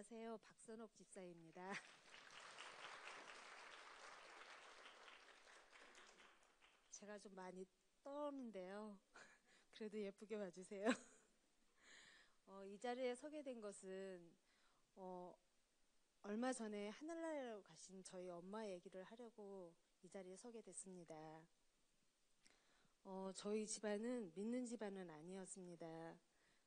안녕하세요. 박선옥 집사입니다. 제가 좀 많이 떠는데요. 그래도 예쁘게 봐주세요. 이 자리에 서게 된 것은 어, 얼마 전에 하늘나라로 가신 저희 엄마 얘기를 하려고 이 자리에 서게 됐습니다. 저희 집안은 믿는 집안은 아니었습니다.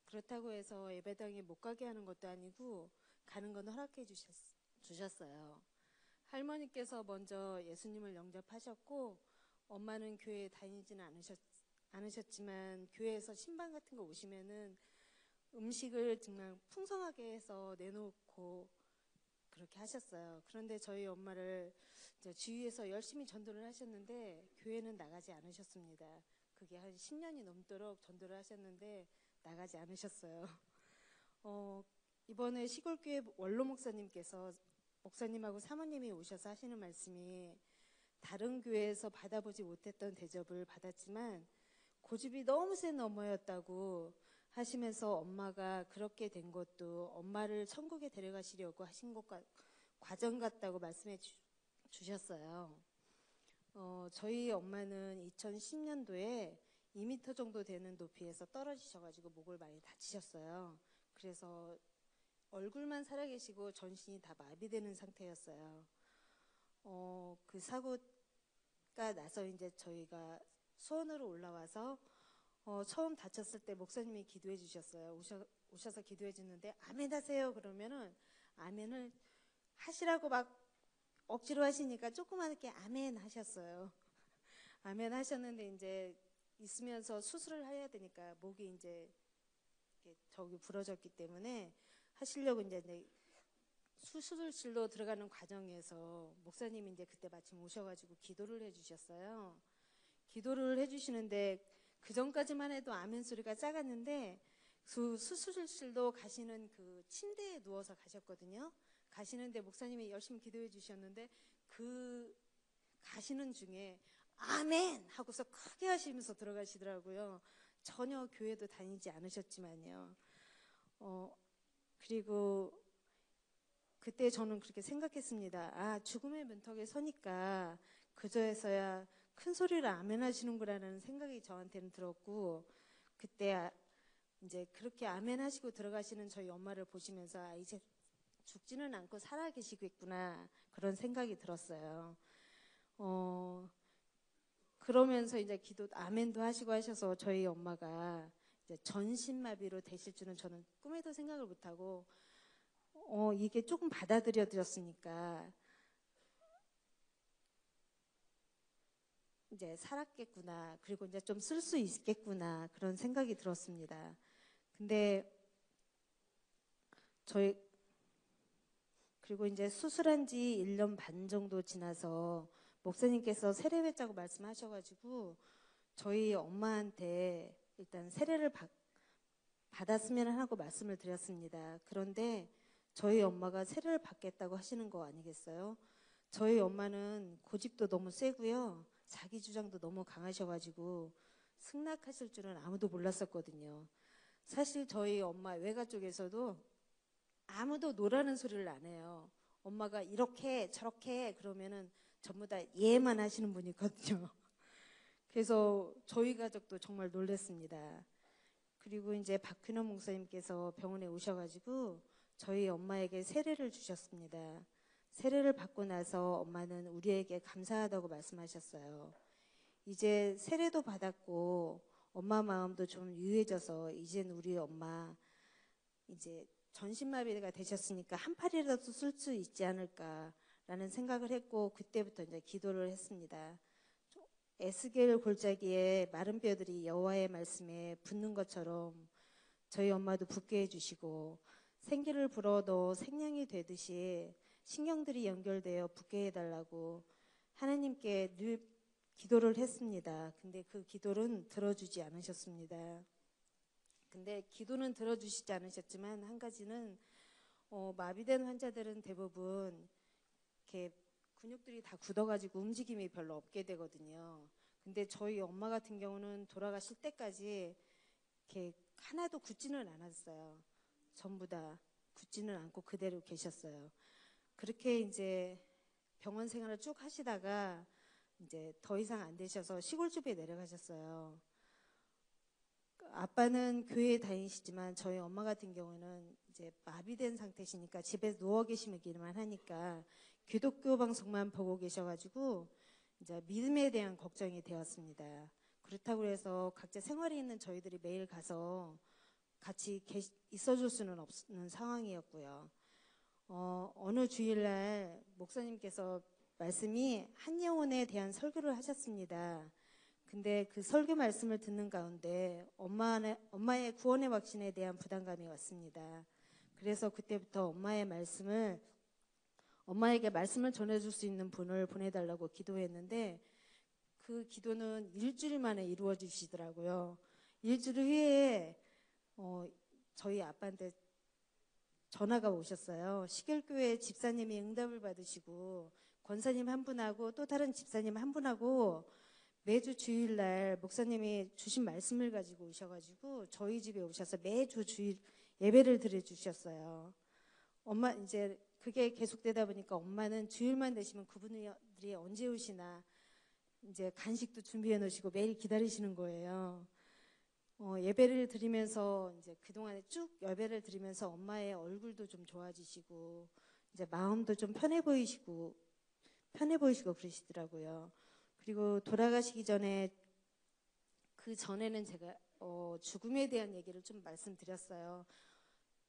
그렇다고 해서 예배당에 못 가게 하는 것도 아니고 가는 건 허락해 주셨어요. 할머니께서 먼저 예수님을 영접하셨고 엄마는 교회에 다니지는 않으셨지만 교회에서 신방 같은 거 오시면은 음식을 정말 풍성하게 해서 내놓고 그렇게 하셨어요. 그런데 저희 엄마를 이제 주위에서 열심히 전도를 하셨는데 교회는 나가지 않으셨습니다. 그게 한 10년이 넘도록 전도를 하셨는데 나가지 않으셨어요. 어, 이번에 시골교회 원로 목사님께서 목사님하고 사모님이 오셔서 하시는 말씀이 다른 교회에서 받아보지 못했던 대접을 받았지만 고집이 너무 센 엄마였다고 하시면서 엄마가 그렇게 된 것도 엄마를 천국에 데려가시려고 하신 것과 과정 같다고 말씀해 주셨어요. 저희 엄마는 2010년도에 2m 정도 되는 높이에서 떨어지셔가지고 목을 많이 다치셨어요. 그래서 얼굴만 살아계시고 전신이 다 마비되는 상태였어요. 그 사고가 나서 이제 저희가 수원으로 올라와서 처음 다쳤을 때 목사님이 기도해 주셨어요. 오셔서 기도해 주는데 아멘 하세요 그러면은 아멘을 하시라고 막 억지로 하시니까 조그맣게 아멘 하셨어요. 아멘 하셨는데 이제 있으면서 수술을 해야 되니까 목이 이제 저기 부러졌기 때문에 하시려고 이제 수술실로 들어가는 과정에서 목사님이 이제 그때 마침 오셔가지고 기도를 해주셨어요. 기도를 해주시는데 그 전까지만 해도 아멘 소리가 작았는데 그 수술실도 가시는 그 침대에 누워서 가셨거든요. 가시는데 목사님이 열심히 기도해 주셨는데 그 가시는 중에 아멘 하고서 크게 하시면서 들어가시더라고요. 전혀 교회도 다니지 않으셨지만요. 그리고 그때 저는 그렇게 생각했습니다. 아, 죽음의 문턱에 서니까 그저에서야 큰 소리를 아멘 하시는구나라는 생각이 저한테는 들었고, 그때 이제 그렇게 아멘 하시고 들어가시는 저희 엄마를 보시면서 아, 이제 죽지는 않고 살아 계시겠구나 그런 생각이 들었어요. 그러면서 이제 기도 아멘도 하시고 하셔서 저희 엄마가 이제 전신마비로 되실 줄은 저는 꿈에도 생각을 못하고 이게 조금 받아들여드렸으니까 이제 살았겠구나. 그리고 이제 좀 쓸 수 있겠구나. 그런 생각이 들었습니다. 근데 그리고 이제 수술한 지 1년 반 정도 지나서 목사님께서 세례배자고 말씀하셔가지고 저희 엄마한테 일단 세례를 받았으면 하고 말씀을 드렸습니다. 그런데 저희 엄마가 세례를 받겠다고 하시는 거 아니겠어요? 저희 엄마는 고집도 너무 세고요. 자기 주장도 너무 강하셔가지고 승낙하실 줄은 아무도 몰랐었거든요. 사실 저희 엄마 외가 쪽에서도 아무도 노라는 소리를 안 해요. 엄마가 이렇게 저렇게 그러면은 전부 다 예만 하시는 분이거든요. 그래서 저희 가족도 정말 놀랐습니다. 그리고 이제 박균원 목사님께서 병원에 오셔가지고 저희 엄마에게 세례를 주셨습니다. 세례를 받고 나서 엄마는 우리에게 감사하다고 말씀하셨어요. 이제 세례도 받았고 엄마 마음도 좀 유해져서 이젠 우리 엄마 이제 전신마비가 되셨으니까 한 팔이라도 쓸 수 있지 않을까라는 생각을 했고 그때부터 이제 기도를 했습니다. 에스겔 골짜기에 마른 뼈들이 여호와의 말씀에 붙는 것처럼 저희 엄마도 붙게 해주시고 생기를 불어도 생명이 되듯이 신경들이 연결되어 붙게 해달라고 하나님께 늘 기도를 했습니다. 근데 그 기도는 들어주지 않으셨습니다. 근데 기도는 들어주시지 않으셨지만 한 가지는 마비된 환자들은 대부분 이렇게 근육들이 다 굳어가지고 움직임이 별로 없게 되거든요. 근데 저희 엄마 같은 경우는 돌아가실 때까지 이렇게 하나도 굳지는 않았어요. 전부 다 굳지는 않고 그대로 계셨어요. 그렇게 이제 병원 생활을 쭉 하시다가 이제 더 이상 안 되셔서 시골집에 내려가셨어요. 아빠는 교회에 다니시지만 저희 엄마 같은 경우는 이제 마비된 상태시니까 집에 누워 계시기만 하니까 기독교 방송만 보고 계셔가지고 이제 믿음에 대한 걱정이 되었습니다. 그렇다고 해서 각자 생활에 있는 저희들이 매일 가서 같이 있어줄 수는 없는 상황이었고요. 어느 주일날 목사님께서 말씀이 한 영혼에 대한 설교를 하셨습니다. 근데 그 설교 말씀을 듣는 가운데 엄마의 구원의 확신에 대한 부담감이 왔습니다. 그래서 그때부터 엄마에게 말씀을 전해줄 수 있는 분을 보내달라고 기도했는데 그 기도는 일주일 만에 이루어지시더라고요. 일주일 후에 저희 아빠한테 전화가 오셨어요. 시결교회 집사님이 응답을 받으시고 권사님 한 분하고 또 다른 집사님 한 분하고 매주 주일날 목사님이 주신 말씀을 가지고 오셔가지고 저희 집에 오셔서 매주 주일 예배를 드려주셨어요. 엄마 이제 그게 계속되다 보니까 엄마는 주일만 되시면 그분들이 언제 오시나 이제 간식도 준비해 놓으시고 매일 기다리시는 거예요. 예배를 드리면서 이제 그동안에 쭉 예배를 드리면서 엄마의 얼굴도 좀 좋아지시고 이제 마음도 좀 편해 보이시고 그러시더라고요. 그리고 돌아가시기 전에 그 전에는 제가 죽음에 대한 얘기를 좀 말씀드렸어요.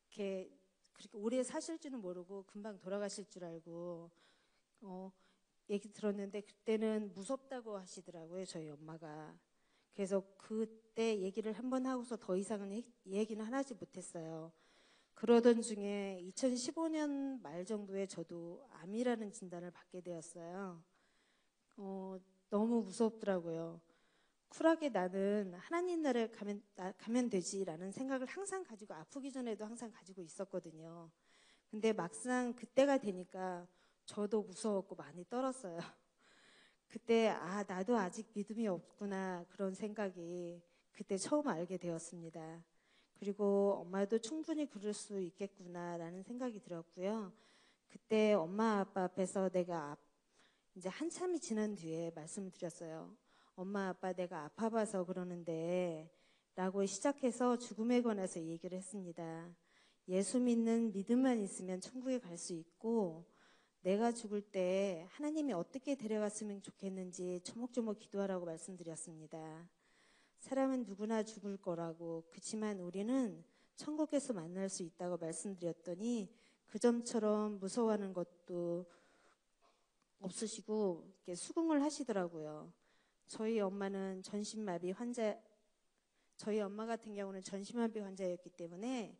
그렇게 오래 사실 줄은 모르고 금방 돌아가실 줄 알고 얘기 들었는데 그때는 무섭다고 하시더라고요, 저희 엄마가. 그래서 그때 얘기를 한번 하고서 더 이상은 얘기는 하지 못했어요. 그러던 중에 2015년 말 정도에 저도 암이라는 진단을 받게 되었어요. 너무 무섭더라고요. 쿨하게 나는 하나님 나라에 가면 되지라는 생각을 항상 가지고 아프기 전에도 항상 가지고 있었거든요. 근데 막상 그때가 되니까 저도 무서웠고 많이 떨었어요. 그때 나도 아직 믿음이 없구나 그런 생각이 그때 처음 알게 되었습니다. 그리고 엄마도 충분히 그럴 수 있겠구나라는 생각이 들었고요. 그때 엄마 아빠 앞에서 내가 이제 한참이 지난 뒤에 말씀을 드렸어요. 엄마 아빠 내가 아파봐서 그러는데 라고 시작해서 죽음에 관해서 얘기를 했습니다. 예수 믿는 믿음만 있으면 천국에 갈 수 있고 내가 죽을 때 하나님이 어떻게 데려갔으면 좋겠는지 조목조목 기도하라고 말씀드렸습니다. 사람은 누구나 죽을 거라고 그치만 우리는 천국에서 만날 수 있다고 말씀드렸더니 그 점처럼 무서워하는 것도 없으시고 이렇게 수긍을 하시더라고요. 저희 엄마 같은 경우는 전신마비 환자였기 때문에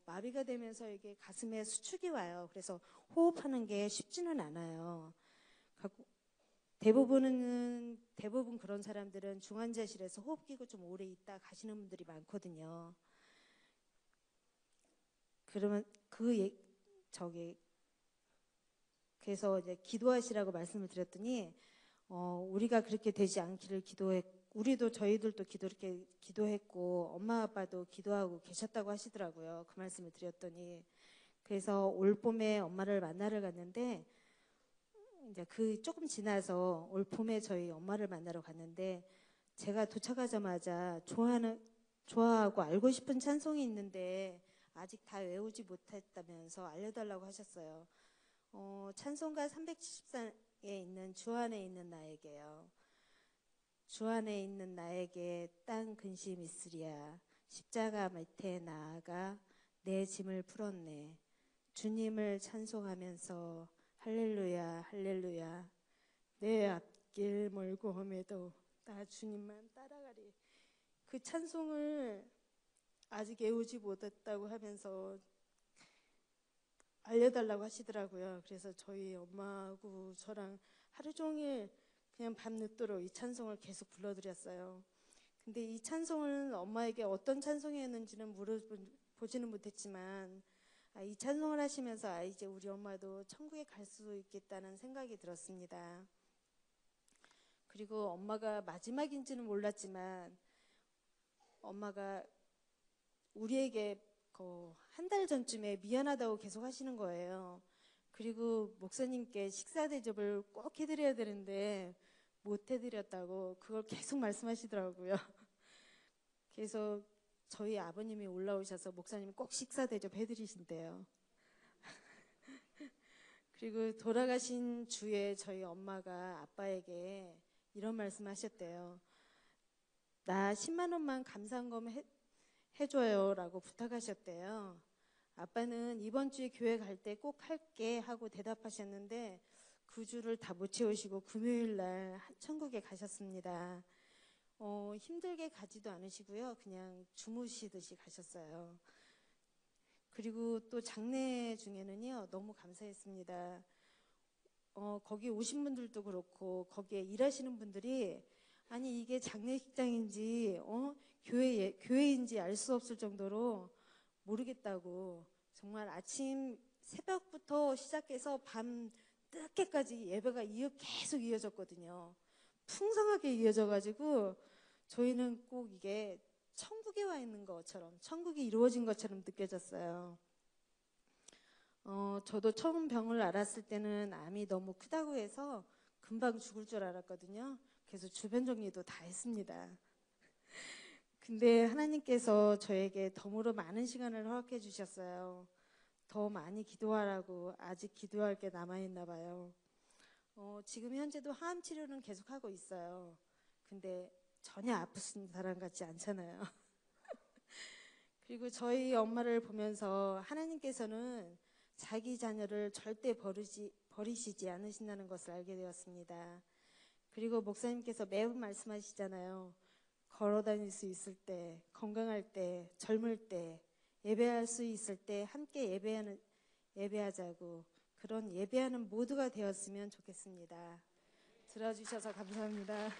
마비가 되면서 이게 가슴에 수축이 와요. 그래서 호흡하는 게 쉽지는 않아요. 대부분 그런 사람들은 중환자실에서 호흡기구 좀 오래 있다 가시는 분들이 많거든요. 그러면 그래서 이제 기도하시라고 말씀을 드렸더니 우리가 그렇게 되지 않기를 우리도 저희들도 그렇게 기도했고 엄마 아빠도 기도하고 계셨다고 하시더라고요. 그 말씀을 드렸더니 그래서 올 봄에 엄마를 만나러 갔는데 이제 조금 지나서 올 봄에 저희 엄마를 만나러 갔는데 제가 도착하자마자 좋아하고 알고 싶은 찬송이 있는데 아직 다 외우지 못했다면서 알려달라고 하셨어요. 찬송가 374에 있는 주 안에 있는 나에게요. 주 안에 있는 나에게 땅 근심 있으랴 십자가 밑에 나아가 내 짐을 풀었네. 주님을 찬송하면서 할렐루야 할렐루야 내 앞길 멀고 험해도 나 주님만 따라가리. 그 찬송을 아직 외우지 못했다고 하면서 알려달라고 하시더라고요. 그래서 저희 엄마하고 저랑 하루 종일 그냥 밤늦도록 이 찬송을 계속 불러드렸어요. 근데 이 찬송은 엄마에게 어떤 찬송이었는지는 물어보지는 못했지만 이 찬송을 하시면서 이제 우리 엄마도 천국에 갈 수 있겠다는 생각이 들었습니다. 그리고 엄마가 마지막인지는 몰랐지만 엄마가 우리에게 한 달 전쯤에 미안하다고 계속 하시는 거예요. 그리고 목사님께 식사 대접을 꼭 해드려야 되는데 못 해드렸다고 그걸 계속 말씀하시더라고요. 그래서 저희 아버님이 올라오셔서 목사님 꼭 식사 대접 해드리신대요. 그리고 돌아가신 주에 저희 엄마가 아빠에게 이런 말씀 하셨대요. 나 10만 원만 감사한금 해줘요 라고 부탁하셨대요. 아빠는 이번 주에 교회 갈 때 꼭 할게 하고 대답하셨는데 그 주를 다 못 채우시고 금요일 날 천국에 가셨습니다. 힘들게 가지도 않으시고요. 그냥 주무시듯이 가셨어요. 그리고 또 장례 중에는요. 너무 감사했습니다. 거기 오신 분들도 그렇고 거기에 일하시는 분들이 아니 이게 장례식장인지 교회인지 알 수 없을 정도로 모르겠다고 정말 아침 새벽부터 시작해서 밤 늦게까지 예배가 계속 이어졌거든요. 풍성하게 이어져가지고 저희는 꼭 이게 천국에 와 있는 것처럼 천국이 이루어진 것처럼 느껴졌어요. 저도 처음 병을 앓았을 때는 암이 너무 크다고 해서 금방 죽을 줄 알았거든요. 그래서 주변 정리도 다 했습니다. 근데 하나님께서 저에게 덤으로 많은 시간을 허락해 주셨어요. 더 많이 기도하라고. 아직 기도할 게 남아있나 봐요. 지금 현재도 항암 치료는 계속하고 있어요. 근데 전혀 아픈 사람 같지 않잖아요. 그리고 저희 엄마를 보면서 하나님께서는 자기 자녀를 절대 버리시지 않으신다는 것을 알게 되었습니다. 그리고 목사님께서 매번 말씀하시잖아요. 걸어 다닐 수 있을 때, 건강할 때, 젊을 때, 예배할 수 있을 때 함께 예배하자고. 그런 예배하는 모두가 되었으면 좋겠습니다. 들어주셔서 감사합니다.